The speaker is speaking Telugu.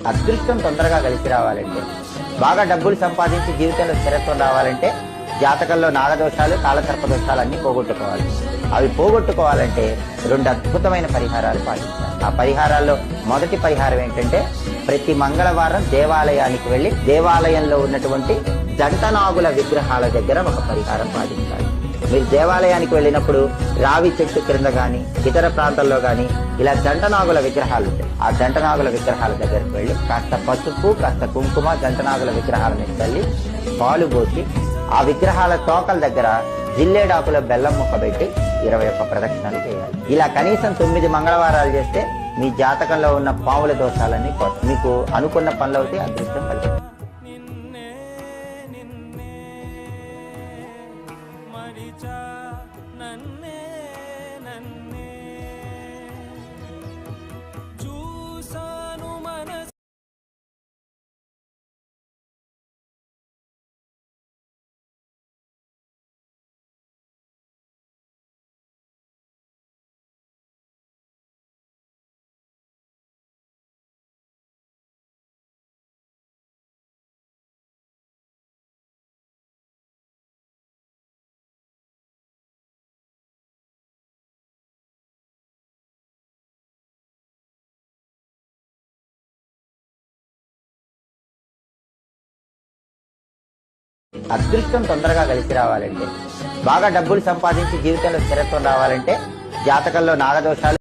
అదృష్టం తొందరగా కలిసి రావాలంటే, బాగా డబ్బులు సంపాదించి జీవితంలో స్థిరత్వం రావాలంటే జాతకంలో నాగదోషాలు, కాలసర్ప దోషాలు అన్ని పోగొట్టుకోవాలి. అవి పోగొట్టుకోవాలంటే 2 అద్భుతమైన పరిహారాలు పాటించాలి. ఆ పరిహారాల్లో మొదటి పరిహారం ఏంటంటే, ప్రతి మంగళవారం దేవాలయానికి వెళ్లి దేవాలయంలో ఉన్నటువంటి జంటనాగుల విగ్రహాల దగ్గర ఒక పరిహారం పాటించాలి. మీరు దేవాలయానికి వెళ్ళినప్పుడు రావి చెట్టు క్రింద గాని, ఇతర ప్రాంతాల్లో గాని ఇలా జంటనాగుల విగ్రహాలు ఉంటాయి. ఆ జంటనాగుల విగ్రహాల దగ్గరకు వెళ్లి కాస్త పసుపు, కాస్త కుంకుమ జంటనాగుల విగ్రహాల మీద తల్లి పాలు పోసి ఆ విగ్రహాల తోకల దగ్గర జిల్లేడాకుల బెల్లం ముక్క పెట్టి 21 ప్రదక్షిణాలు చేయాలి. ఇలా కనీసం 9 మంగళవారాలు చేస్తే మీ జాతకంలో ఉన్న పాముల దోషాలన్నీ మీకు అనుకున్న పనులవుతే అదృష్టం కలిగి అదృష్టం తొందరగా కలిసి రావాలంటే, బాగా డబ్బులు సంపాదించి జీవితంలో స్థిరత్వం రావాలంటే జాతకంలో నాగదోషాలు